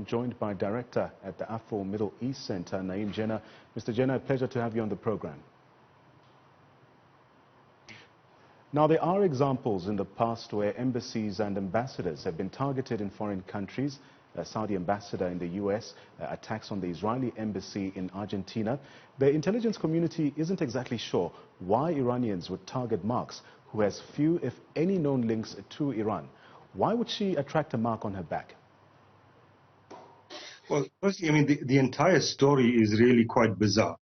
I'm joined by Director at the Afro-Middle East Centre, Naeem Jeenah. Mr. Jeenah, a pleasure to have you on the program. Now, there are examples in the past where embassies and ambassadors have been targeted in foreign countries. Saudi ambassador in the US, attacks on the Israeli embassy in Argentina. The intelligence community isn't exactly sure why Iranians would target Marks, who has few, if any, known links to Iran. Why would she attract a mark on her back? Well, firstly, I mean, the entire story is really quite bizarre.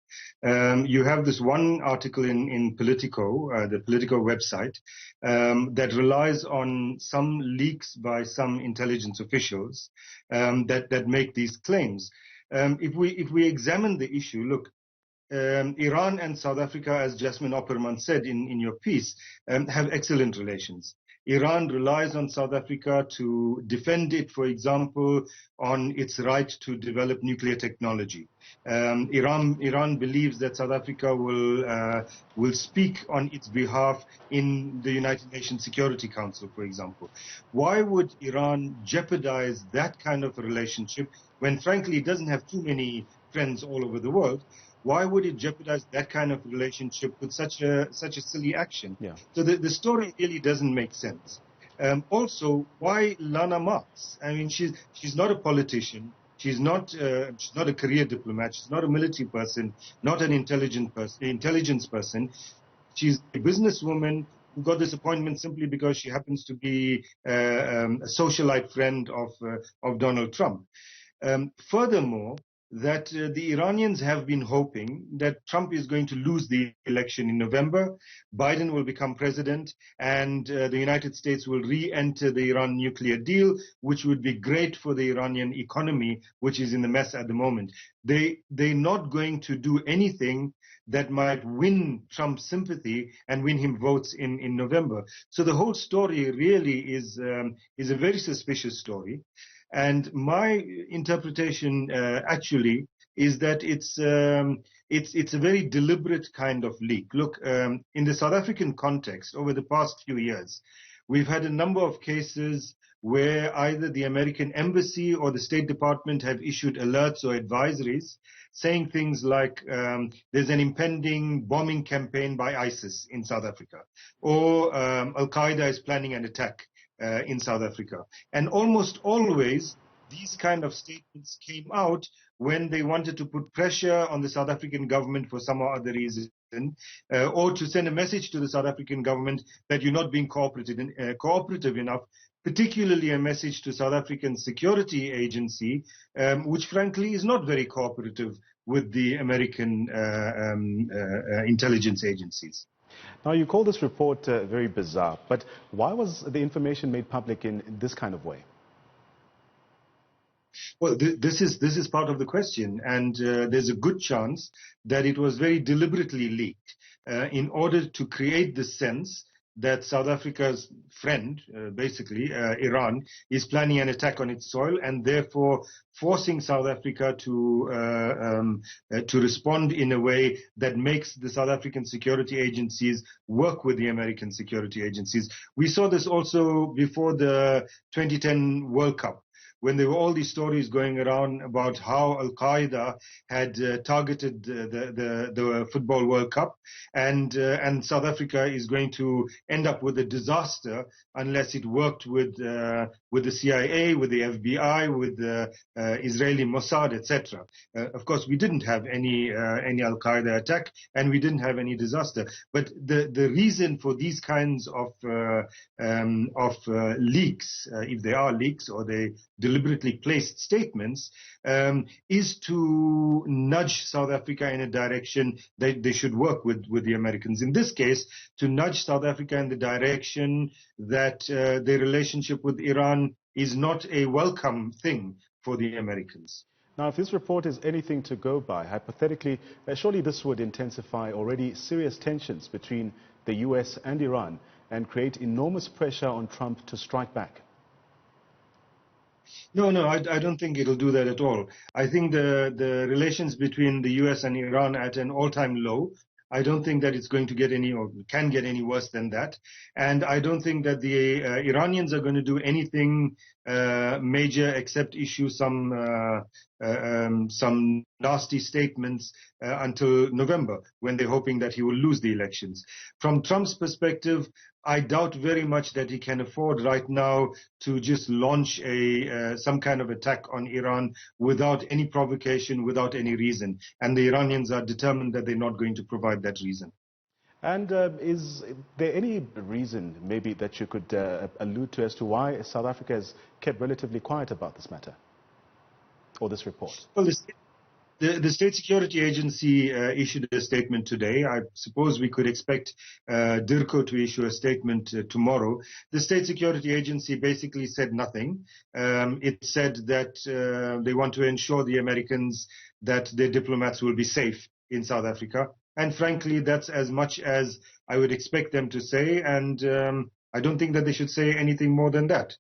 You have this one article in Politico, the Politico website, that relies on some leaks by some intelligence officials that make these claims. If we examine the issue, look, Iran and South Africa, as Jasmine Opperman said in your piece, have excellent relations. Iran relies on South Africa to defend it, for example, on its right to develop nuclear technology. Iran believes that South Africa will speak on its behalf in the United Nations Security Council, for example. Why would Iran jeopardize that kind of a relationship when, frankly, it doesn't have too many friends all over the world? Why would it jeopardize that kind of relationship with such a silly action? Yeah. So the story really doesn't make sense. Also, why Lana Marks? I mean, she's not a politician. She's not a career diplomat. She's not a military person. Not an intelligence person. She's a businesswoman who got this appointment simply because she happens to be a socialite friend of Donald Trump. Furthermore, that the Iranians have been hoping that Trump is going to lose the election in November, Biden will become president, and the United States will re-enter the Iran nuclear deal, which would be great for the Iranian economy, which is in a mess at the moment. They're not going to do anything that might win Trump's sympathy and win him votes in November. So the whole story really is a very suspicious story. And my interpretation actually is that it's a very deliberate kind of leak. Look, in the South African context, over the past few years, we've had a number of cases where either the American Embassy or the State Department have issued alerts or advisories saying things like there's an impending bombing campaign by ISIS in South Africa, or Al-Qaeda is planning an attack in South Africa. And almost always, these kind of statements came out when they wanted to put pressure on the South African government for some or other reason, or to send a message to the South African government that you're not being cooperative enough, particularly a message to South African security agency, which frankly is not very cooperative with the American intelligence agencies. Now, you call this report very bizarre, but why was the information made public in this kind of way? Well, this is part of the question, and there's a good chance that it was very deliberately leaked in order to create the sense that South Africa's friend, basically Iran, is planning an attack on its soil, and therefore forcing South Africa to respond in a way that makes the South African security agencies work with the American security agencies. We saw this also before the 2010 World Cup, when there were all these stories going around about how Al-Qaeda had targeted the Football World Cup, and South Africa is going to end up with a disaster unless it worked with the CIA, with the FBI, with the Israeli Mossad, etc. Of course, we didn't have any Al-Qaeda attack, and we didn't have any disaster. But the reason for these kinds of leaks, if they are leaks or they deliberately placed statements, is to nudge South Africa in a direction that they should work with the Americans. In this case, to nudge South Africa in the direction that their relationship with Iran is not a welcome thing for the Americans. Now, if this report is anything to go by, hypothetically, surely this would intensify already serious tensions between the US and Iran and create enormous pressure on Trump to strike back. No, I don't think it'll do that at all. I think the relations between the US and Iran are at an all-time low. I don't think that it's going to get any or can get any worse than that. And I don't think that the Iranians are going to do anything major except issue some nasty statements until November, when they're hoping that he will lose the elections. From Trump's perspective, I doubt very much that he can afford right now to just launch some kind of attack on Iran without any provocation, without any reason. And the Iranians are determined that they're not going to provide that reason. And is there any reason maybe that you could allude to as to why South Africa has kept relatively quiet about this matter or this report? Well, the State Security Agency issued a statement today. I suppose we could expect DIRCO to issue a statement tomorrow. The State Security Agency basically said nothing. It said that they want to ensure the Americans that their diplomats will be safe in South Africa. And frankly, that's as much as I would expect them to say. And I don't think that they should say anything more than that.